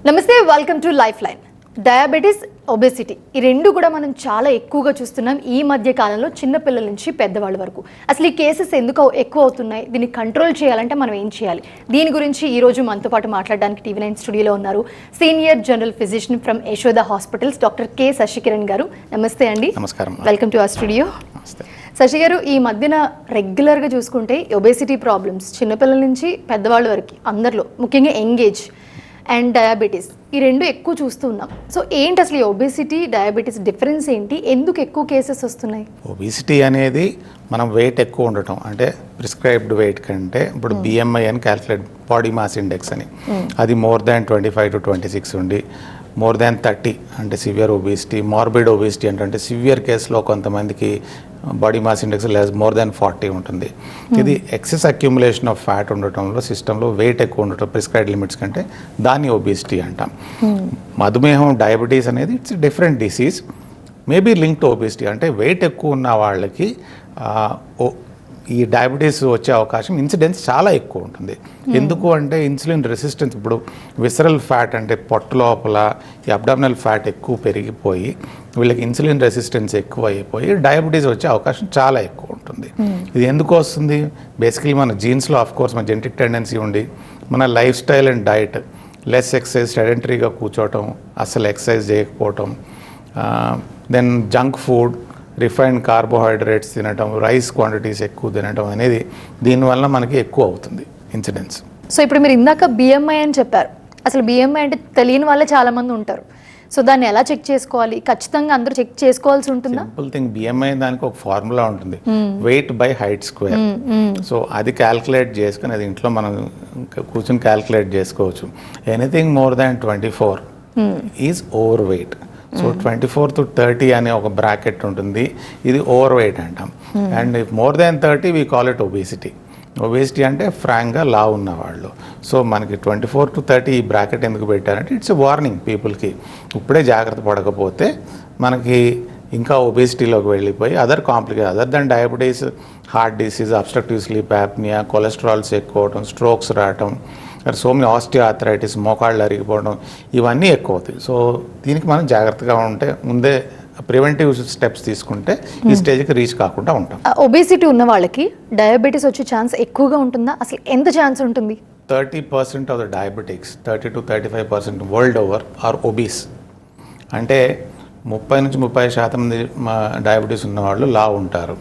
నమస్తే, welcome to life line. Diabetes, obesity ఈ రెండు కూడా మనం చాలా ఎక్కువగా చూస్తున్నాం ఈ మధ్య కాలంలో, చిన్నపిల్లల నుంచి పెద్దవాళ్ళ వరకు. అసలు ఈ కేసెస్ ఎందుకు ఎక్కువ అవుతున్నాయి, దీన్ని కంట్రోల్ చేయాలంటే మనం ఏం చేయాలి? దీని గురించి ఈ రోజు మనతో పాటు మాట్లాడడానికి TV9 స్టూడియోలో ఉన్నారు senior general physician from Yashoda hospitals doctor K Sasikiran garu. నమస్తే అండి. నమస్కారం. Welcome to our studio. Sasi garu, ఈ మధ్యన రెగ్యులర్గా చూసుకుంటే ఒబేసిటీ ప్రాబ్లమ్స్ చిన్నపిల్లల నుంచి పెద్దవాళ్ళ వరకు అందరిలో, ముఖ్యంగా యంగేజ్ అండ్ డయాబెటీస్ ఈ రెండు ఎక్కువ చూస్తూ ఉన్నాం. సో ఏంటి అసలు ఈ ఒబేసిటీ డయాబెటీస్ డిఫరెన్స్ ఏంటి, ఎందుకు ఎక్కువ కేసెస్ వస్తున్నాయి? ఒబేసిటీ అనేది మనం వెయిట్ ఎక్కువ ఉండటం, అంటే ప్రిస్క్రైబ్డ్ వెయిట్ కంటే ఇప్పుడు BMI అని క్యాల్కులేట్, బాడీ మాస్ ఇండెక్స్ అని, అది మోర్ దాన్ 25 to 26 ఉండి మోర్ దాన్ 30 అంటే సివియర్ ఒబేసిటీ, మార్బిడ్ ఒబేసిటీ అంటే సివియర్ కేసులో కొంతమందికి body mass index more than 40 ఉంటుంది. ఇది ఎక్సెస్ అక్యుములేషన్ ఆఫ్ ఫ్యాట్ ఉండటంలో, సిస్టంలో వెయిట్ ఎక్కువ ఉండటం ప్రిస్క్రైబ్డ్ లిమిట్స్ కంటే, దాన్ని ఒబేసిటీ అంటాం. మధుమేహం, డయాబెటీస్ అనేది it's different disease, maybe link to obesity. అంటే వెయిట్ ఎక్కువ ఉన్న వాళ్ళకి ఈ డయాబెటీస్ వచ్చే అవకాశం, ఇన్సిడెన్స్ చాలా ఎక్కువ ఉంటుంది. ఎందుకు అంటే ఇన్సులిన్ రెసిస్టెన్స్, ఇప్పుడు విసరల్ ఫ్యాట్ అంటే పొట్ట లోపల ఈ అబ్డామినల్ ఫ్యాట్ ఎక్కువ పెరిగిపోయి వీళ్ళకి ఇన్సులిన్ రెసిస్టెన్స్ ఎక్కువ అయిపోయి డయాబెటీస్ వచ్చే అవకాశం చాలా ఎక్కువ ఉంటుంది. ఇది ఎందుకు వస్తుంది? బేసికలీ మన జీన్స్లో ఆఫ్ కోర్స్ మన జెనెటిక్ టెండెన్సీ ఉండి, మన lifestyle and diet, less exercise, సెడెంటరీగా కూర్చోవటం, అసలు ఎక్సర్సైజ్ చేయకపోవటం, then junk food, refined carbohydrates తినటం, రైస్ క్వాంటిటీస్ ఎక్కువ తినటం అనేది దీనివల్ల మనకి ఎక్కువ అవుతుంది ఇన్సిడెన్స్. సో ఇప్పుడు మీరు ఇందాక BMI అని చెప్పారు. అసలు BMI అంటే తెలియని వాళ్ళే చాలా మంది ఉంటారు. సో దాన్ని ఎలా చెక్ చేసుకోవాలి? ఖచ్చితంగా అందరూ చెక్ చేసుకోవాల్సి ఉంటుందా? సింపుల్ థింగ్, BMI దానికి ఒక ఫార్ములా ఉంటుంది, weight by height square. So అది క్యాల్కులేట్ చేసుకుని, అది ఇంట్లో మనం కూర్చొని క్యాల్కులేట్ చేసుకోవచ్చు. Anything more than 24 is over weight. So 24 to 30 అనే ఒక బ్రాకెట్ ఉంటుంది, ఇది ఓవర్ వెయిట్ అంటాం. And more than 30 we call it obesity. Obesity అంటే ఫ్రాంక్గా లావు ఉన్నవాళ్ళు. సో మనకి 24 to 30 ఈ బ్రాకెట్ ఎందుకు పెట్టారంటే ఇట్స్ ఎ వార్నింగ్ పీపుల్కి. ఇప్పుడే జాగ్రత్త పడకపోతే మనకి ఇంకా ఒబేసిటీలోకి వెళ్ళిపోయి other than diabetes, heart disease, obstructive sleep apnoea, cholesterols ఎక్కువ అవడం, స్ట్రోక్స్ రావటం, సో మెనీ ఆస్టియోఆర్థరైటిస్, మోకాళ్ళు అరిగిపోవడం, ఇవన్నీ ఎక్కువ అవుతాయి. సో దీనికి మనం జాగ్రత్తగా ఉంటే, ముందే ప్రివెంటివ్ స్టెప్స్ తీసుకుంటే ఈ స్టేజ్కి రీచ్ కాకుండా ఉంటాం. ఒబేసిటీ ఉన్న వాళ్ళకి డయాబెటీస్ వచ్చే ఛాన్స్ ఎక్కువగా ఉంటుందా? అసలు ఎంత ఛాన్స్ ఉంటుంది? 30% of the diabetics, 30 to 35% world over are obese. అంటే 30 నుంచి 30% మంది డయాబెటీస్ ఉన్నవాళ్ళు లావు ఉంటారు.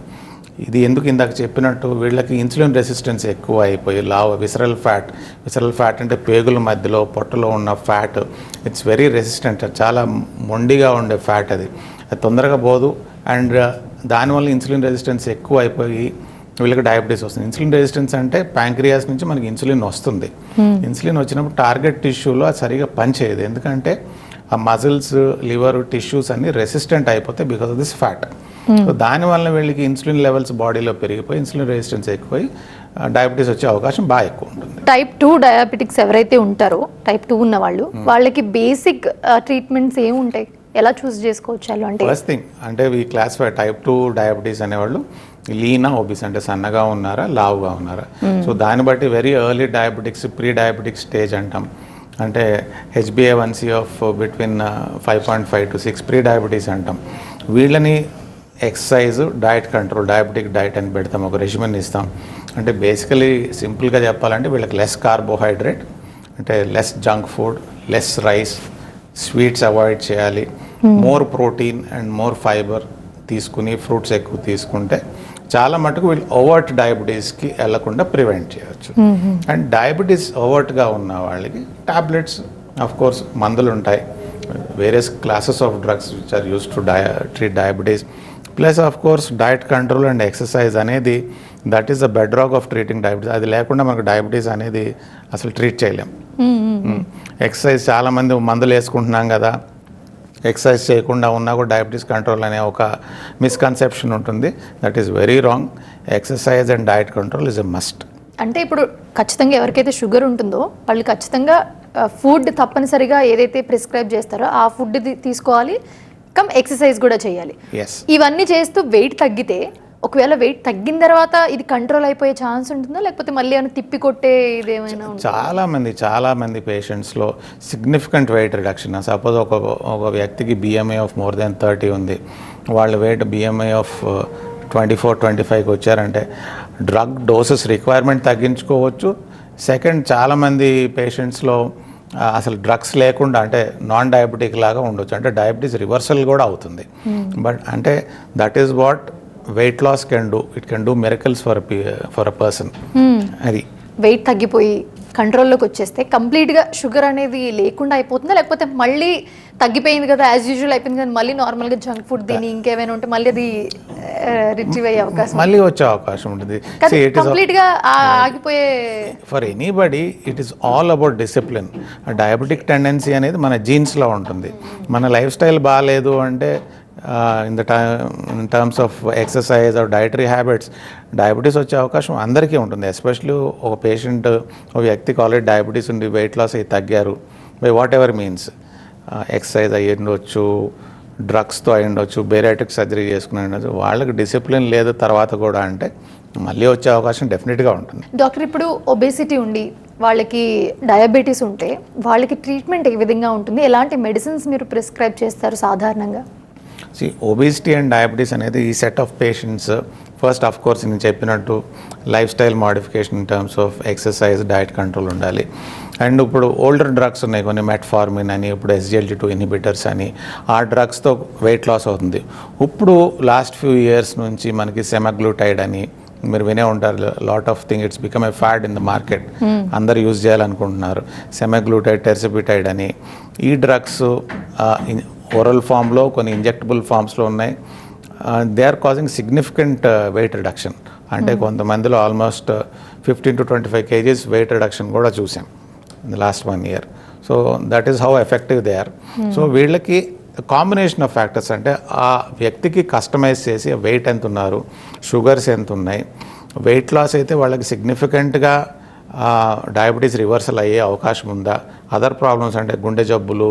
ఇది ఎందుకు ఇందాక చెప్పినట్టు వీళ్ళకి ఇన్సులిన్ రెసిస్టెన్స్ ఎక్కువ అయిపోయి లావు, విసరల్ ఫ్యాట్ అంటే పేగుల మధ్యలో పొట్టలో ఉన్న ఫ్యాట్, ఇట్స్ వెరీ రెసిస్టెంట్, చాలా మొండిగా ఉండే ఫ్యాట్, అది తొందరగా పోదు. అండ్ దానివల్ల ఇన్సులిన్ రెసిస్టెన్స్ ఎక్కువ అయిపోయి వీళ్ళకి డయాబెటీస్ వస్తుంది. ఇన్సులిన్ రెసిస్టెన్స్ అంటే ప్యాంక్రియాస్ నుంచి మనకి ఇన్సులిన్ వస్తుంది. ఇన్సులిన్ వచ్చినప్పుడు టార్గెట్ టిష్యూలో అది సరిగా పనిచేయదు, ఎందుకంటే ఆ మజిల్స్, లివర్, టిష్యూస్ అన్ని రెసిస్టెంట్ అయిపోతాయి because of this fat. So దానివల్ల వీళ్ళకి ఇన్సులిన్ లెవెల్స్ బాడీలో పెరిగిపోయి ఇన్సులిన్ రెసిస్టెన్స్ ఎక్కువై డయాబెటీస్ వచ్చే అవకాశం బాగా ఎక్కువ ఉంటుంది. టైప్ 2 డయాబెటిక్స్ ఎవరైతే ఉంటారో, టైప్ 2 ఉన్న వాళ్ళు, వాళ్ళకి బేసిక్ ట్రీట్మెంట్స్ ఏమి ఉంటాయి? ఎలా చూస్ చేసుకోవచ్చు? అంటే ఫస్ట్ థింగ్ అంటే ఈ క్లాసిఫై టైప్ 2 డయాబెటీస్ అనేవాళ్ళు లీనా, ఒబీస్ అంటే సన్నగా ఉన్నారా, లావుగా ఉన్నారా. సో దాన్ని బట్టి very early diabetics, pre diabetic stage అంటాం. అంటే HbA1c of between 5.5 to 6 pre diabetes అంటాం. వీళ్ళని exercise, diet control, diabetic diet అని పెడతాం, ఒక రెజిమెన్ ఇస్తాం. అంటే బేసికలీ సింపుల్గా చెప్పాలంటే వీళ్ళకి లెస్ కార్బోహైడ్రేట్, అంటే less junk food, less rice, sweets avoid చేయాలి, more protein and more fibre తీసుకుని, ఫ్రూట్స్ ఎక్కువ తీసుకుంటే చాలా మటుకు వీళ్ళు ఓవర్ట్ డయాబెటీస్కి వెళ్లకుండా ప్రివెంట్ చేయవచ్చు. అండ్ డయాబెటీస్ ఓవర్ట్గా ఉన్న వాళ్ళకి టాబ్లెట్స్, ఆఫ్ కోర్స్ మందులు ఉంటాయి, various classes of drugs which are used to treat diabetes, plus of course diet control and exercise అనేది that is the bedrock of treating diabetes. అది లేకుండా మనకు diabetes అనేది అసలు ట్రీట్ చేయలేం. ఎక్సర్సైజ్, చాలామంది మందులు వేసుకుంటున్నాం కదా, ఎక్సర్సైజ్ చేయకుండా ఉన్నా కూడా డయాబెటీస్ కంట్రోల్ అనే ఒక మిస్కన్సెప్షన్ ఉంటుంది. That is very wrong. Exercise and diet control is a must. అంటే ఇప్పుడు ఖచ్చితంగా ఎవరికైతే షుగర్ ఉంటుందో వాళ్ళు ఖచ్చితంగా ఫుడ్ తప్పనిసరిగా ఏదైతే ప్రిస్క్రైబ్ చేస్తారో ఆ ఫుడ్ తీసుకోవాలి, కమ్ ఎక్సర్సైజ్ కూడా చేయాలి. ఇవన్నీ చేస్తూ వెయిట్ తగ్గితే ఒకవేళ వెయిట్ తగ్గిన తర్వాత ఇది కంట్రోల్ అయిపోయే ఛాన్స్ ఉంటుందా, లేకపోతే మళ్ళీ ఏమైనా తిప్పి కొట్టే ఇదేమైనా ఉంటుందా? చాలా మంది పేషెంట్స్లో సిగ్నిఫికెంట్ వెయిట్ రిడక్షన్. సపోజ్ ఒక వ్యక్తికి BMI ఆఫ్ మోర్ దెన్ 30 ఉంది, వాళ్ళ వెయిట్ BMI ఆఫ్ 24-25కి వచ్చారంటే డ్రగ్ డోసెస్ రిక్వైర్మెంట్ తగ్గించుకోవచ్చు. సెకండ్, చాలామంది పేషెంట్స్లో అసలు డ్రగ్స్ లేకుండా అంటే నాన్ డయాబెటిక్ లాగా ఉండొచ్చు, అంటే డయాబెటీస్ రివర్సల్ కూడా అవుతుంది. బట్ అంటే that is what weight loss can do. It can do miracles for a person. అది వెయిట్ తగ్గిపోయి కంట్రోల్లోకి వచ్చేస్తే కంప్లీట్గా షుగర్ అనేది లేకుండా అయిపోతుందా, లేకపోతే మళ్ళీ తగ్గిపోయింది కదా యాజ్ యూజువల్ అయిపోయింది కానీ మళ్ళీ నార్మల్గా జంక్ ఫుడ్ తిని ఇంకేమైనా ఉంటే మళ్ళీ అది రిట్రీవ్ అయ్యే అవకాశం మళ్ళీ వచ్చే అవకాశం ఉంటుంది. కంప్లీట్గా ఆగిపోయే for anybody it is all about discipline. Diabetic tendency అనేది మన జీన్స్లో ఉంటుంది. మన లైఫ్ స్టైల్ బాగాలేదు అంటే in terms of exercise or dietary habits diabetes వచ్చే అవకాశం అందరికీ ఉంటుంది. ఎస్పెషల్లీ ఒక పేషెంట్, ఒక వ్యక్తికి ఆల్రెడీ డయాబెటీస్ ఉండి వెయిట్ లాస్ అయ్యి తగ్గారు by whatever means, exercise అయ్యి ఉండొచ్చు, డ్రగ్స్తో అయి ఉండొచ్చు, బేరియాట్రిక్ సర్జరీ చేసుకుని ఉండొచ్చు, వాళ్ళకి డిసిప్లిన్ లేదు తర్వాత కూడా అంటే మళ్ళీ వచ్చే అవకాశం డెఫినెట్గా ఉంటుంది. డాక్టర్, ఇప్పుడు ఒబేసిటీ ఉండి వాళ్ళకి డయాబెటీస్ ఉంటే వాళ్ళకి ట్రీట్మెంట్ ఏ విధంగా ఉంటుంది, ఎలాంటి మెడిసిన్స్ మీరు ప్రిస్క్రైబ్ చేస్తారు సాధారణంగా? ఒబేసిటీ అండ్ డయాబెటీస్ అనేది ఈ set of patients first of course నేను చెప్పినట్టు life style modification in terms of exercise, diet control ఉండాలి. అండ్ ఇప్పుడు ఓల్డర్ డ్రగ్స్ ఉన్నాయి కొన్ని, మెట్ఫార్మిన్ అని, ఇప్పుడు SGLT2 ఇన్హిబిటర్స్ అని, ఆ డ్రగ్స్తో వెయిట్ లాస్ అవుతుంది. ఇప్పుడు లాస్ట్ ఫ్యూ ఇయర్స్ నుంచి మనకి సెమాగ్లూటైడ్ అని మీరు వినే ఉంటారు, lot of thing it's become a fad in the market, అందరు యూజ్ చేయాలనుకుంటున్నారు. సెమాగ్లూటైడ్, టెర్సిపిటైడ్ అని ఈ డ్రగ్స్ ఓరల్ ఫామ్లో కొన్ని ఇంజెక్టబుల్ ఫామ్స్లో ఉన్నాయి. They are causing significant weight reduction. అంటే కొంతమందిలో almost 15 to 25 kgs weight reduction కూడా చూసాం in the last 1 year. So that is how effective they are. So వీళ్ళకి కాంబినేషన్ ఆఫ్ ఫ్యాక్టర్స్ అంటే ఆ వ్యక్తికి కస్టమైజ్ చేసి వెయిట్ ఎంత ఉన్నారు, షుగర్స్ ఎంత ఉన్నాయి, వెయిట్ లాస్ అయితే వాళ్ళకి సిగ్నిఫికెంట్గా డయాబెటీస్ రివర్సల్ అయ్యే అవకాశం ఉందా, అదర్ ప్రాబ్లమ్స్ అంటే గుండె జబ్బులు,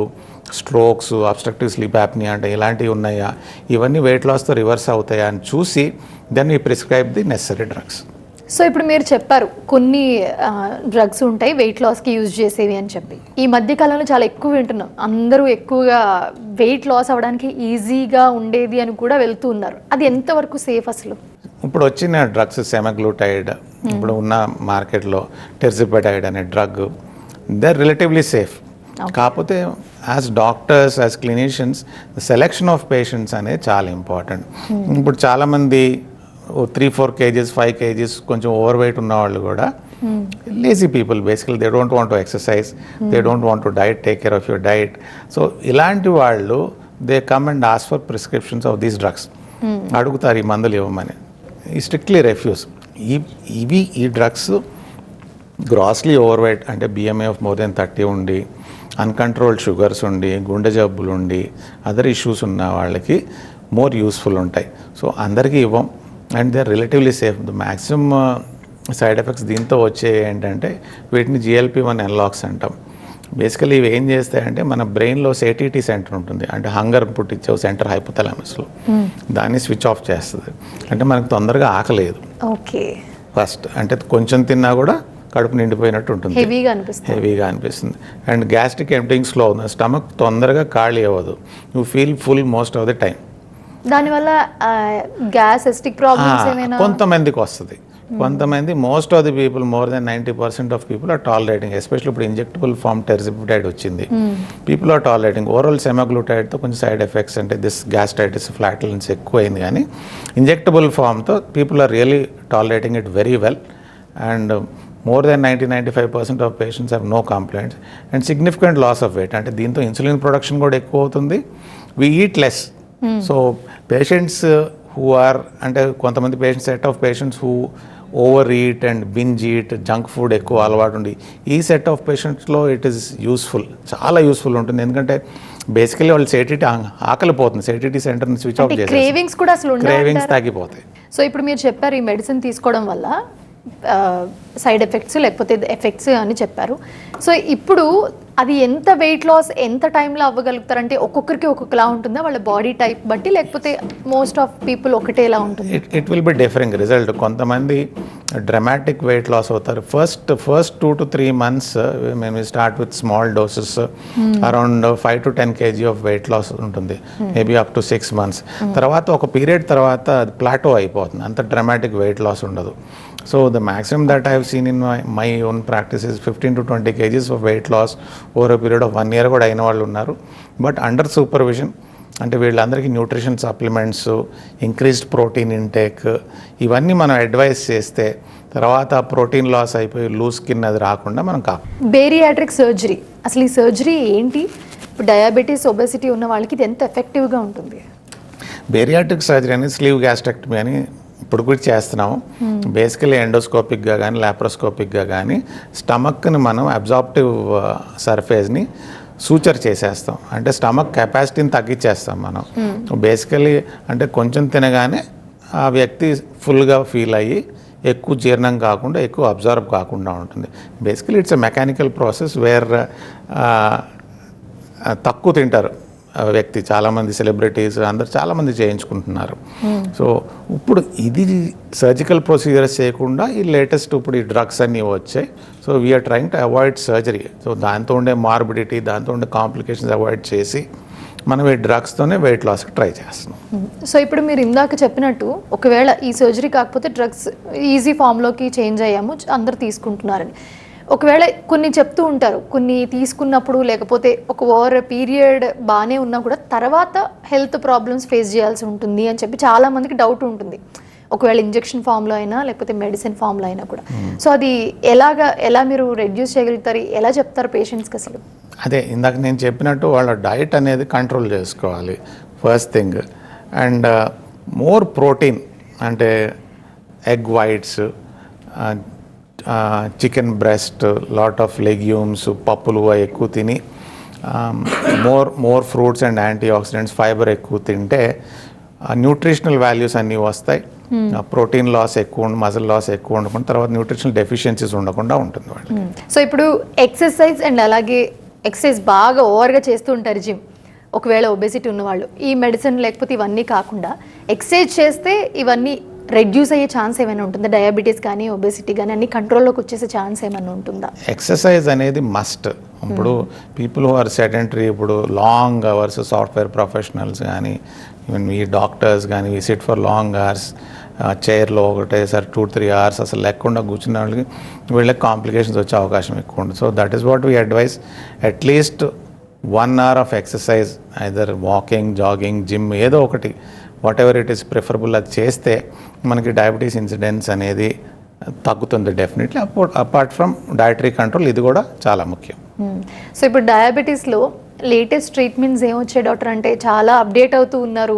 స్ట్రోక్స్, అబ్స్ట్రక్టివ్ స్లీప్ యాప్నియా అంటే ఇలాంటివి ఉన్నాయా, ఇవన్నీ వెయిట్ లాస్తో రివర్స్ అవుతాయా అని చూసి then we prescribe the necessary drugs. So ఇప్పుడు మీరు చెప్పారు కొన్ని డ్రగ్స్ ఉంటాయి వెయిట్ లాస్కి యూజ్ చేసేవి అని చెప్పి. ఈ మధ్య కాలంలో చాలా ఎక్కువ వింటున్నాం, అందరూ ఎక్కువగా వెయిట్ లాస్ అవ్వడానికి ఈజీగా ఉండేది అని కూడా వెళ్తూ ఉన్నారు. అది ఎంతవరకు సేఫ్ అసలు? ఇప్పుడు వచ్చిన డ్రగ్స్ సెమాగ్లూటైడ్, ఇప్పుడు ఉన్న మార్కెట్లో టెర్సిపిటైడ్ అనే drug, they are relatively safe. కాకపోతే as doctors, as clinicians, selection of patients అనేది చాలా ఇంపార్టెంట్. ఇప్పుడు చాలామంది 3-4 kgs 5 kgs కొంచెం ఓవర్ వెయిట్ ఉన్న వాళ్ళు కూడా lazy people, basically they don't want to exercise, they don't want to diet, take care of your diet. So ఇలాంటి వాళ్ళు they come and ask for prescriptions of these drugs. అడుగుతారు ఈ మందులు ఇవ్వమని, ఈ స్ట్రిక్ట్లీ రెఫ్యూజ్. ఈ డ్రగ్స్ గ్రాస్లీ ఓవర్ వెయిట్ అంటే BMI of more than 30 ఉండి, అన్కంట్రోల్డ్ షుగర్స్ ఉండి, గుండె జబ్బులు ఉండి, అదర్ ఇష్యూస్ ఉన్న వాళ్ళకి మోర్ యూస్ఫుల్ ఉంటాయి. సో అందరికీ ఇవ్వం and they are relatively safe. The maximum side effects దీంతో వచ్చే ఏంటంటే వీటిని GLP-1 ఎన్లాక్స్ అంటాం. బేసికలీ ఇవి ఏం చేస్తాయంటే మన బ్రెయిన్లో సేటిటీ సెంటర్ ఉంటుంది, అంటే హంగర్ పుట్టించే సెంటర్ హైపోథాలమస్లో, దాన్ని స్విచ్ ఆఫ్ చేస్తుంది. అంటే మనకు తొందరగా ఆకలేదు. ఓకే, ఫస్ట్ అంటే కొంచెం తిన్నా కూడా కడుపు నిండిపోయినట్టు ఉంటుంది, హెవీగా అనిపిస్తుంది. అండ్ గ్యాస్ట్రిక్ ఎంప్టింగ్ స్లో అవుతుంది, స్టమక్ తొందరగా ఖాళీ అవ్వదు, you feel full most of the time. దానివల్ల గ్యాస్ ఎస్టిక్ ప్రాబ్లమ్స్ ఏమైనా కొంతమందికి వస్తుంది. కొంతమంది, most of the people, more than 90% of people are tolerating. Especially ఇప్పుడు ఇంజెక్టబుల్ ఫామ్ టెర్సిపిటైడ్ వచ్చింది, పీపుల్ ఆర్ టాలరేటింగ్. ఓరల్ సెమాగ్లూటైడ్తో కొంచెం సైడ్ ఎఫెక్ట్స్ అంటే దిస్ గ్యాస్ట్రైటిస్, ఫ్లాటులెన్స్ ఎక్కువైంది, కానీ ఇంజెక్టబుల్ ఫామ్తో people are really tolerating it very well. And more than 90-95% of patients have no complaints and significant loss of weight. అంటే దీంతో insulin production కూడా ఎక్కువ అవుతుంది, we eat less. So patients who are, అంటే కొంతమంది patients, set of patients who overeat and binge eat, junk food ఎక్కువ అలవాటు ఉండి, ఈ సెట్ ఆఫ్ పేషెంట్స్లో ఇట్ ఈస్ యూస్ఫుల్, చాలా యూస్ఫుల్ ఉంటుంది. ఎందుకంటే బేసికలీ వాళ్ళు సేటిటీ ఆకలిపోతుంది, సేటిటీ సెంటర్ని స్విచ్ ఆఫ్ చేసి క్రేవింగ్స్ కూడా అసలు క్రేవింగ్స్ తగ్గిపోతాయి. సో ఇప్పుడు మీరు చెప్పారు ఈ మెడిసిన్ తీసుకోవడం వల్ల సైడ్ ఎఫెక్ట్స్ లేకపోతే ఎఫెక్ట్స్ అని చెప్పారు. సో ఇప్పుడు అది ఎంత వెయిట్ లాస్ ఎంత టైంలో అవ్వగలుగుతారంటే ఒక్కొక్కరికి ఒక్కొక్కలా ఉంటుందా వాళ్ళ బాడీ టైప్ బట్టి, లేకపోతే మోస్ట్ ఆఫ్ పీపుల్ ఒకటేలా ఉంటుంది? It will be differing result. కొంతమంది డ్రమాటిక్ వెయిట్ లాస్ అవుతారు. ఫస్ట్ 2 to 3 months మేము start with small doses around 5 to 10 kg of weight loss ఉంటుంది, మేబీ అప్ టు 6 months. తర్వాత ఒక పీరియడ్ తర్వాత అది ప్లాటో అయిపోతుంది, అంత డ్రమాటిక్ వెయిట్ లాస్ ఉండదు. So the maximum that I have seen in my own practice is 15 to 20 kgs of weight loss over a period of 1 year కూడా అయిన వాళ్ళు ఉన్నారు. బట్ అండర్ సూపర్విజన్, అంటే వీళ్ళందరికీ nutrition supplements, increased protein intake ఇవన్నీ మనం advice చేస్తే తర్వాత ప్రోటీన్ లాస్ అయిపోయి లూజ్ స్కిన్ అది రాకుండా మనం బేరియాట్రిక్ సర్జరీ, అసలు ఈ సర్జరీ ఏంటి? ఇప్పుడు డయాబెటీస్ ఒబెసిటీ ఉన్న వాళ్ళకి ఇది ఎంత ఎఫెక్టివ్గా ఉంటుంది? బేరియాట్రిక్ సర్జరీ అనేది స్లీవ్ గ్యాస్ట్రెక్టమీ అని ఇప్పుడు కూడా చేస్తున్నాము. బేసికలీ ఎండోస్కోపిక్గా కానీ లాప్రోస్కోపిక్గా కానీ స్టమక్ని మనం అబ్జార్ప్టివ్ సర్ఫేస్ని సూచర్ చేసేస్తాం, అంటే స్టమక్ కెపాసిటీని తగ్గించేస్తాం మనం. బేసికలీ అంటే కొంచెం తినగానే ఆ వ్యక్తి ఫుల్గా ఫీల్ అయ్యి ఎక్కువ జీర్ణం కాకుండా ఎక్కువ అబ్జర్వ్ కాకుండా ఉంటుంది. Basically it's a mechanical process where తక్కువ తింటారు వ్యక్తి. చాలామంది సెలబ్రిటీస్ అందరు చాలామంది చేయించుకుంటున్నారు. సో ఇప్పుడు ఇది సర్జికల్ ప్రొసీజర్స్ చేయకుండా ఈ లేటెస్ట్ ఇప్పుడు ఈ డ్రగ్స్ అన్నీ వచ్చాయి. So we're trying to avoid surgery. So దాంతో ఉండే మార్బిడిటీ, దాంతో ఉండే కాంప్లికేషన్స్ అవాయిడ్ చేసి మనం ఈ డ్రగ్స్తోనే వెయిట్ లాస్కి ట్రై చేస్తున్నాం. సో ఇప్పుడు మీరు ఇందాక చెప్పినట్టు ఒకవేళ ఈ సర్జరీ కాకపోతే డ్రగ్స్ ఈజీ ఫామ్లోకి చేంజ్ అయ్యాము అందరు తీసుకుంటున్నారని, ఒకవేళ కొన్ని చెప్తూ ఉంటారు కొన్ని తీసుకున్నప్పుడు లేకపోతే ఒక ఓవర్ పీరియడ్ బాగానే ఉన్నా కూడా తర్వాత హెల్త్ ప్రాబ్లమ్స్ ఫేస్ చేయాల్సి ఉంటుంది అని చెప్పి చాలామందికి డౌట్ ఉంటుంది, ఒకవేళ ఇంజెక్షన్ ఫామ్లో అయినా లేకపోతే మెడిసిన్ ఫామ్లో అయినా కూడా. సో అది ఎలా మీరు రెడ్యూస్ చేయగలుగుతారు, ఎలా చెప్తారు పేషెంట్స్కి అసలు? అదే ఇందాక నేను చెప్పినట్టు వాళ్ళ డైట్ అనేది కంట్రోల్ చేసుకోవాలి first thing. And more protein, అంటే egg whites, chicken breast, lot of legumes, పప్పులు ఎక్కువ తిని more fruits and antioxidants, fibre ఎక్కువ తింటే న్యూట్రిషనల్ వాల్యూస్ అన్నీ వస్తాయి. ప్రోటీన్ లాస్ ఎక్కువ ఉండి మజిల్ లాస్ ఎక్కువ ఉండకుండా తర్వాత న్యూట్రిషనల్ డెఫిషియన్సీస్ ఉండకుండా ఉంటుంది వాళ్ళకి. సో ఇప్పుడు ఎక్సర్సైజ్ అండ్ అలాగే ఎక్సర్సైజ్ బాగా ఓవర్గా చేస్తూ ఉంటారు జిమ్, ఒకవేళ ఒబెసిటీ ఉన్నవాళ్ళు ఈ మెడిసిన్ లేకపోతే ఇవన్నీ కాకుండా ఎక్సర్సైజ్ చేస్తే ఇవన్నీ రెడ్యూస్ అయ్యే ఛాన్స్ ఏమైనా ఉంటుందా? డయాబెటీస్ కానీ ఒబెసిటీ కానీ అన్ని కంట్రోల్లోకి వచ్చేసే ఛాన్స్ ఏమైనా ఉంటుందా? ఎక్సర్సైజ్ అనేది మస్ట్. ఇప్పుడు పీపుల్ హు ఆర్ సెడెంటరీ, ఇప్పుడు లాంగ్ అవర్స్, సాఫ్ట్వేర్ ప్రొఫెషనల్స్ కానీ ఈవెన్ ఈ డాక్టర్స్ కానీ we sit for long hours చైర్లో ఒకటేసారి 2-3 hours అసలు లేకుండా కూర్చున్న వాళ్ళకి వీళ్ళకి కాంప్లికేషన్స్ వచ్చే అవకాశం ఎక్కువ ఉంటుంది. So that is what we advice, at least 1 hour of exercise, either walking, jogging, gym ఏదో ఒకటి, what ever it is preferable అది చేస్తే మనకి డయాబెటీస్ ఇన్సిడెన్స్ అనేది తగ్గుతుంది definitely. Apart from dietary control ఇది కూడా చాలా ముఖ్యం. సో ఇప్పుడు డయాబెటీస్లో లేటెస్ట్ ట్రీట్మెంట్స్ ఏమొచ్చాయి డాక్టర్? అంటే చాలా అప్డేట్ అవుతూ ఉన్నారు.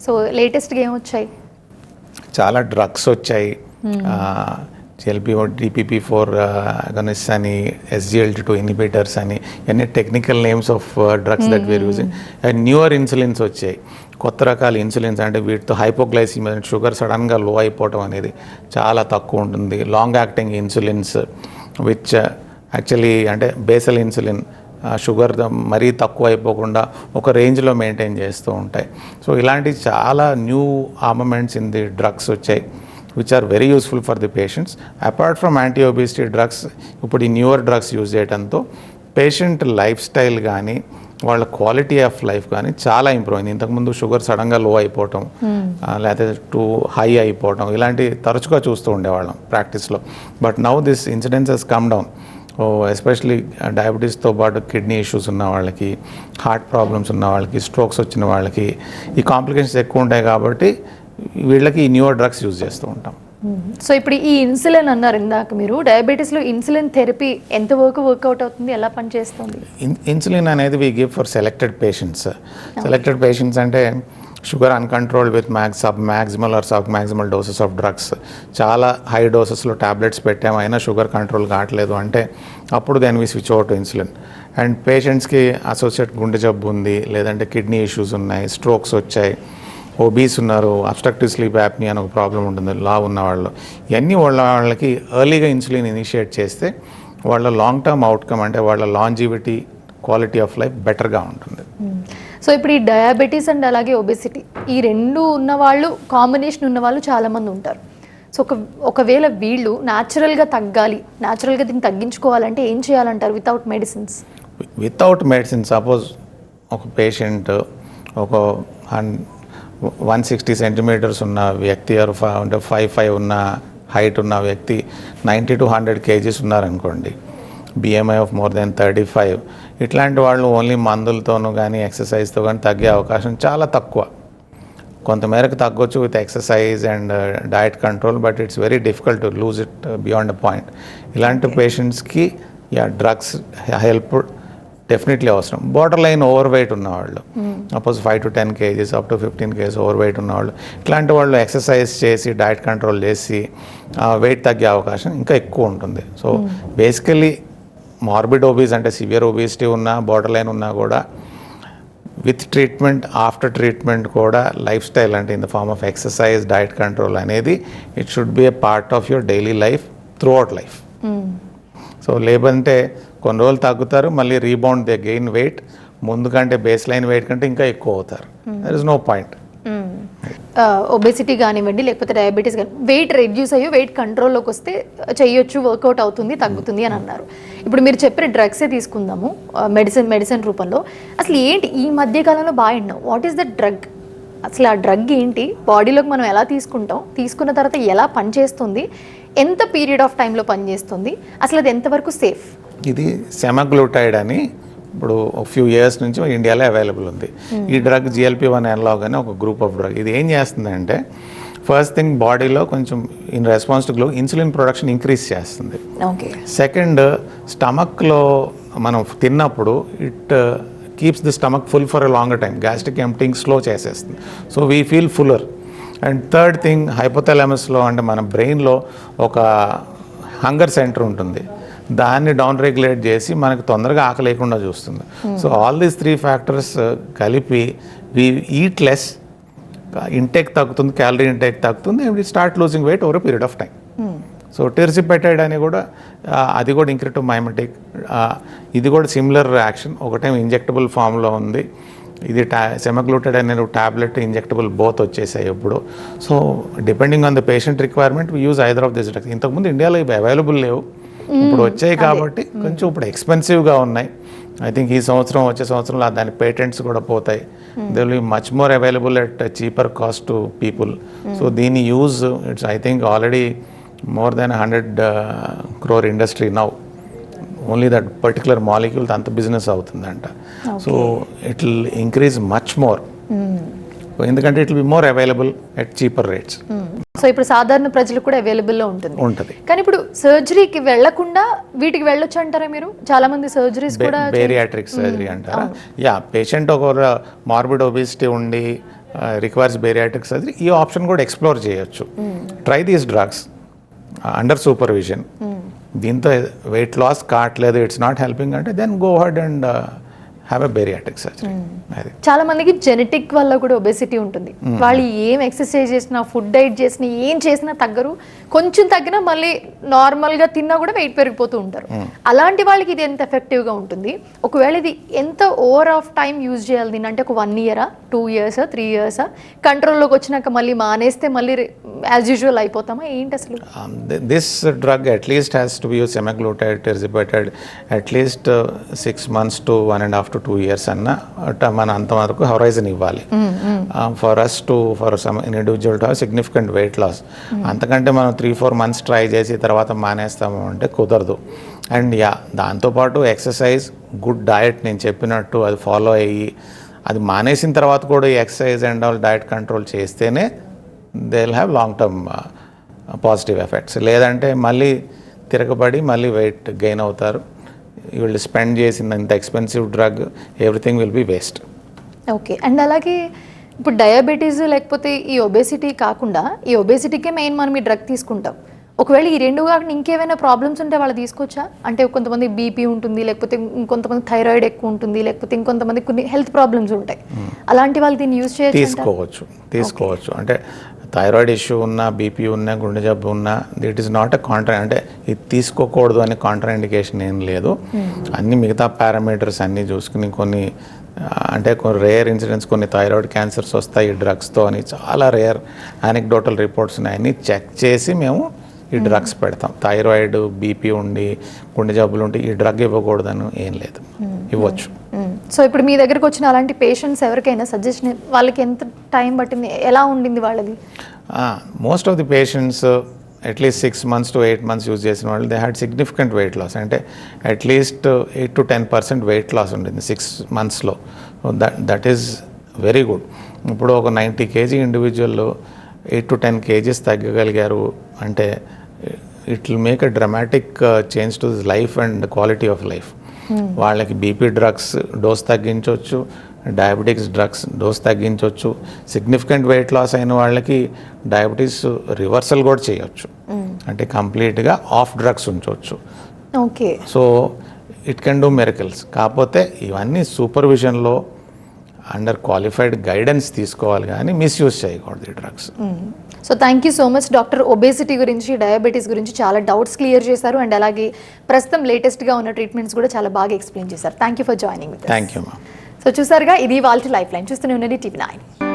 సో లేటెస్ట్గా ఏమొచ్చాయి? చాలా డ్రగ్స్ వచ్చాయి, DPP-4 అగనిస్ట్ అని, SGLT2 ఇన్హిబిటర్స్ అని, ఇవన్నీ technical names of drugs that we're using. And newer insulins వచ్చాయి, కొత్త రకాల ఇన్సులిన్స్. అంటే వీటితో హైపోగ్లైసిమియా, షుగర్ సడన్గా లో అయిపోవటం అనేది చాలా తక్కువ ఉంటుంది. Long acting insulins which actually అంటే బేసల్ ఇన్సులిన్ షుగర్ మరీ తక్కువ అయిపోకుండా ఒక రేంజ్లో మెయింటైన్ చేస్తూ ఉంటాయి. సో ఇలాంటి చాలా new armaments in the drugs వచ్చాయి which are very useful for the patients. Apart from anti obesity drugs ఇప్పుడు ఈ న్యూయర్ డ్రగ్స్ యూజ్ చేయడంతో పేషెంట్ లైఫ్ స్టైల్ కానీ వాళ్ళ క్వాలిటీ ఆఫ్ లైఫ్ కానీ చాలా ఇంప్రూవ్ అయింది. ఇంతకుముందు షుగర్ సడన్గా లో అయిపోవటం, లేకపోతే టూ హై అయిపోవటం ఇలాంటి తరచుగా చూస్తూ ఉండేవాళ్ళం ప్రాక్టీస్లో. But now this incidence has come down. Especially డయాబెటీస్తో పాటు కిడ్నీ ఇష్యూస్ ఉన్న వాళ్ళకి, హార్ట్ ప్రాబ్లమ్స్ ఉన్న వాళ్ళకి, స్ట్రోక్స్ వచ్చిన వాళ్ళకి ఈ కాంప్లికేషన్స్ ఎక్కువ ఉంటాయి కాబట్టి వీళ్ళకి ఈ న్యూయర్ డ్రగ్స్ యూజ్ చేస్తూ ఉంటాం. సో ఇప్పుడు ఈ ఇన్సులిన్ అన్నారు ఇందాక మీరు, డయాబెటీస్లో ఇన్సులిన్ థెరపీ ఎంత వర్కౌట్ అవుతుంది, ఎలా పనిచేస్తుంది? ఇన్సులిన్ అనేది we give for selected patients. Selected patients అంటే sugar uncontrolled with submaximal doses of drugs. చాలా హై డోసెస్లో ట్యాబ్లెట్స్ పెట్టామైనా షుగర్ కంట్రోల్ కావట్లేదు అంటే అప్పుడు then we switch over to insulin. And పేషెంట్స్కి అసోసియేట్ గుండె జబ్బు ఉంది, లేదంటే కిడ్నీ ఇష్యూస్ ఉన్నాయి, స్ట్రోక్స్ వచ్చాయి, ఒబీస్ ఉన్నారు, అబ్స్ట్రక్టివ్ స్లీప్ యాప్నియా అని ఒక ప్రాబ్లం ఉంటుంది, లావ్ ఉన్న వాళ్ళు, ఇవన్నీ వాళ్ళకి ఎర్లీగా ఇన్సులిన్ ఇనిషియేట్ చేస్తే వాళ్ళ లాంగ్ టర్మ్ అవుట్కమ్ అంటే వాళ్ళ లాంజివిటీ, క్వాలిటీ ఆఫ్ లైఫ్ బెటర్గా ఉంటుంది. సో ఇప్పుడు ఈ డయాబెటీస్ అండ్ అలాగే ఒబెసిటీ ఈ రెండు ఉన్న వాళ్ళు, కాంబినేషన్ ఉన్న వాళ్ళు చాలామంది ఉంటారు. సో ఒకవేళ వీళ్ళు న్యాచురల్గా తగ్గాలి, న్యాచురల్గా దీన్ని తగ్గించుకోవాలంటే ఏం చేయాలంటారు without medicines? Without medicine suppose ఒక పేషెంట్ ఒక 160 సెంటీమీటర్స్ ఉన్న వ్యక్తి అంటే 5'5" ఉన్న హైట్ ఉన్న వ్యక్తి 90 to 100 kgs ఉన్నారనుకోండి, BMI ఆఫ్ మోర్ దెన్ 35, ఇట్లాంటి వాళ్ళు ఓన్లీ మందులతోనూ కానీ ఎక్సర్సైజ్తో కానీ తగ్గే అవకాశం చాలా తక్కువ. కొంతమేరకు తగ్గొచ్చు with exercise and diet control, but it's very difficult to lose it beyond a point. ఇలాంటి పేషెంట్స్కి డ్రగ్స్ హెల్ప్ డెఫినెట్లీ అవసరం. బార్డర్ లైన్ ఓవర్ వెయిట్ ఉన్నవాళ్ళు, suppose 5 to 10 kgs up to 15 kgs overweight ఉన్నవాళ్ళు, ఇట్లాంటి వాళ్ళు ఎక్సర్సైజ్ చేసి diet control చేసి wait తగ్గే అవకాశం ఇంకా ఎక్కువ ఉంటుంది. సో బేసికలీ మార్బిడ్ ఒబీస్ అంటే సివియర్ ఒబిసిటీ ఉన్నా, బార్డర్ లైన్ ఉన్నా కూడా విత్ ట్రీట్మెంట్, ఆఫ్టర్ ట్రీట్మెంట్ కూడా లైఫ్ స్టైల్ అంటే in the form of exercise, diet control అనేది it should be a part of your daily life throughout life. So లేదంటే కొన్ని రోజులు తగ్గుతారు, మళ్ళీ రీబౌండ్ దే గెయిన్ వెయిట్, ముందు కంటే బేస్ లైన్ వెయిట్ కంటే ఇంకా ఎక్కువ అవుతారు. There is no point. Obesity కానివ్వండి లేకపోతే డయాబెటీస్ కానీ వెయిట్ రెడ్యూస్ అయ్యో వెయిట్ కంట్రోల్లోకి వస్తే చేయొచ్చు, వర్కౌట్ అవుతుంది, తగ్గుతుంది అని అన్నారు. ఇప్పుడు మీరు చెప్పిన డ్రగ్సే తీసుకుందాము, మెడిసిన్ రూపంలో. అసలు ఏంటి ఈ మధ్య కాలంలో బాగా విన్నాం, వాట్ ఈస్ ద డ్రగ్? అసలు ఆ డ్రగ్ ఏంటి, బాడీలోకి మనం ఎలా తీసుకుంటాం, తీసుకున్న తర్వాత ఎలా పనిచేస్తుంది, ఎంత పీరియడ్ ఆఫ్ టైంలో పనిచేస్తుంది, అసలు అది ఎంతవరకు సేఫ్? ఇది సెమాగ్లూటైడ్ అని ఇప్పుడు ఒక ఫ్యూ ఇయర్స్ నుంచి ఇండియాలో అవైలబుల్ ఉంది. ఈ డ్రగ్ GLP-1 అనలాగ్ అని ఒక గ్రూప్ ఆఫ్ డ్రగ్. ఇది ఏం చేస్తుందంటే ఫస్ట్ థింగ్ బాడీలో కొంచెం in response to insulin production increase చేస్తుంది. సెకండ్, స్టమక్లో మనం తిన్నప్పుడు it keeps the stomach full for a longer time, gastric emptying slow చేసేస్తుంది, so we feel fuller. And third thing, హైపోథాలమస్లో అంటే మన బ్రెయిన్లో ఒక హంగర్ సెంటర్ ఉంటుంది, దాన్ని డౌన్ రెగ్యులేట్ చేసి మనకు తొందరగా ఆకలి లేకుండా చూస్తుంది. సో ఆల్ దీస్ 3 ఫ్యాక్టర్స్ కలిపి వి ఈట్ లెస్, ఇంటేక్ తగ్గుతుంది, క్యాలరీ ఇంటేక్ తగ్గుతుంది, and we start losing weight over period of time. So tirzepatide అని కూడా అది కూడా ఇంక్రిటివ్ మైమెటిక్, ఇది కూడా సిమిలర్ యాక్షన్, ఒకటేమో ఇంజెక్టబుల్ ఫామ్లో ఉంది, ఇది సెమాగ్లూటైడ్ అనే టాబ్లెట్ ఇంజెక్టబుల్ బోత్ వచ్చేసాయి ఇప్పుడు. So depending on the patient requirement we use either of this drugs. ఇంతకుముందు ఇండియాలో ఇవి అవైలబుల్ లేవు, ఇప్పుడు వచ్చాయి కాబట్టి కొంచెం ఇప్పుడు ఎక్స్పెన్సివ్గా ఉన్నాయి. ఐ థింక్ ఈ సంవత్సరం వచ్చే సంవత్సరంలో దాని పేటెంట్స్ కూడా పోతాయి. They will be much more available at cheaper cost to people. So దీని use it's I think already more than 100 crore industry now, only that particular molecule అంత బిజినెస్ అవుతుందంట. So it will increase much more, ఎందుకంటే it will be more available at cheaper rates. So ఇప్పుడు సాధారణ ప్రజలకు కూడా అవైలబుల్లో ఉంటుంది. కానీ ఇప్పుడు సర్జరీకి వెళ్లకుండా వీటికి వెళ్ళొచ్చు అంటారా మీరు? చాలా మంది సర్జరీస్ కూడా బేరియాట్రిక్ సర్జరీ అంటారా? యా, పేషెంట్ ఒక మార్బిడ్ ఒబిసిటీ ఉండి రిక్వైర్స్ బేరియాట్రిక్ సర్జరీ, ఈ ఆప్షన్ కూడా ఎక్స్ప్లోర్ చేయొచ్చు. Try these drugs under supervision. దీంతో వెయిట్ లాస్ కావట్లేదు, ఇట్స్ నాట్ హెల్పింగ్ అంటే then go ahead and have a bariatric surgery. చాలా మందికి జెనెటిక్ వల్ల కూడా ఒబెసిటీ ఉంటుంది. వాళ్ళు ఏం ఎక్సర్సైజ్ చేసినా, ఫుడ్ డైట్ చేసినా, ఏం చేసినా తగ్గరు, కొంచెం తగ్గినా మళ్ళీ నార్మల్గా తిన్నా కూడా వెయిట్ పెరిగిపోతూ ఉంటారు. అలాంటి వాళ్ళకి ఇది ఎంత ఎఫెక్టివ్గా ఉంటుంది? ఒకవేళ ఇది ఎంత ఓవర్ ఆఫ్ టైం యూజ్ చేయాలి దీన్ని? అంటే ఒక 1 year, 2 years, 3 years కంట్రోల్లోకి వచ్చినాక మళ్ళీ మానేస్తే మళ్ళీ యాజ్ యూజువల్ అయిపోతామా ఏంటి అసలు? This drug at least has to be use semaglutide, tirzepatide at least 6 months to 1.5 to 2 years అన్న మన అంతవరకు హొరైజన్ ఇవ్వాలి. For some individual to have significant weight loss. అంతకంటే మనం 3-4 months ట్రై చేసి తర్వాత మానేస్తాము అంటే కుదరదు. అండ్ దాంతోపాటు ఎక్సర్సైజ్, గుడ్ డయట్, నేను చెప్పినట్టు అది ఫాలో అయ్యి అది మానేసిన తర్వాత కూడా ఈ exercise and all diet control చేస్తేనే they will have long term positive effects. లేదంటే మళ్ళీ తిరగబడి మళ్ళీ వెయిట్ గెయిన్ అవుతారు. యూ విల్ స్పెండ్ చేసిన ఇంత expensive drug, everything will be waste. Okay. And అలాగే ఇప్పుడు డయాబెటీస్ లేకపోతే ఈ ఒబేసిటీ కాకుండా, ఈ ఒబేసిటీకే మెయిన్ మనం ఈ డ్రగ్ తీసుకుంటాం. ఒకవేళ ఈ రెండు కాకుండా ఇంకేమైనా ప్రాబ్లమ్స్ ఉంటే వాళ్ళు తీసుకోవచ్చా? అంటే కొంతమంది బీపీ ఉంటుంది, లేకపోతే ఇంకొంతమంది థైరాయిడ్ ఎక్కువ ఉంటుంది, లేకపోతే ఇంకొంతమంది కొన్ని హెల్త్ ప్రాబ్లమ్స్ ఉంటాయి. అలాంటి వాళ్ళు దీన్ని యూజ్ చేయొచ్చు? తీసుకోవచ్చు. అంటే థైరాయిడ్ ఇష్యూ ఉన్నా, బీపీ ఉన్నా, గుండె జబ్బు ఉన్నా, ఇట్ ఈస్ నాట్ అంటే ఇది తీసుకోకూడదు అనే కాంట్రా ఇండికేషన్ ఏం లేదు. అన్ని మిగతా పారామీటర్స్ అన్నీ చూసుకుని కొన్ని అంటే కొన్ని రేర్ ఇన్సిడెంట్స్, కొన్ని థైరాయిడ్ క్యాన్సర్స్ వస్తాయి ఈ డ్రగ్స్తో అని చాలా రేర్ యానిక్డోటల్ రిపోర్ట్స్ ఉన్నాయని చెక్ చేసి మేము ఈ డ్రగ్స్ పెడతాం. థైరాయిడ్, బీపీ ఉండి, గుండె జబ్బులు ఉండి ఈ డ్రగ్ ఇవ్వకూడదని ఏం లేదు, ఇవ్వచ్చు. సో ఇప్పుడు మీ దగ్గరకు వచ్చిన అలాంటి పేషెంట్స్ ఎవరికైనా సజెషన్ వాళ్ళకి ఎంత టైం పట్టింది, ఎలా ఉండింది వాళ్ళది? Most of the patients at least 6 months to 8 months use చేసిన వాళ్ళు they had significant weight loss. అంటే అట్లీస్ట్ 8 to 10% వెయిట్ లాస్ ఉంటుంది 6 monthsలో. That is very good. ఇప్పుడు ఒక 90 kg ఇండివిజువల్ 8 to 10 kgs తగ్గగలిగారు అంటే it will make a dramatic change to this life and quality of life. వాళ్ళకి బీపీ డ్రగ్స్ డోస్ తగ్గించవచ్చు, diabetics drugs dose తగ్గించవచ్చు. Significant weight loss అయిన వాళ్ళకి డయాబెటీస్ రివర్సల్ కూడా చేయొచ్చు, అంటే కంప్లీట్గా ఆఫ్ డ్రగ్స్ ఉంచవచ్చు. Okay. So it can do miracles. కాకపోతే ఇవన్నీ సూపర్విజన్లో అండర్ క్వాలిఫైడ్ గైడెన్స్ తీసుకోవాలి, కానీ మిస్యూజ్ చేయకూడదు ఈ drugs. So thank you so much doctor. Obesity గురించి, డయాబెటీస్ గురించి చాలా డౌట్స్ క్లియర్ చేశారు అండ్ అలాగే ప్రస్తుతం లేటెస్ట్గా ఉన్న ట్రీట్మెంట్స్ కూడా చాలా బాగా ఎక్స్ప్లెయిన్ చేశారు. Thank you for joining with. Thank you ma'am. So చూసారుగా, ఇది వాళ్ళ లైఫ్ లైన్. చూస్తూనే ఉన్నది TV9.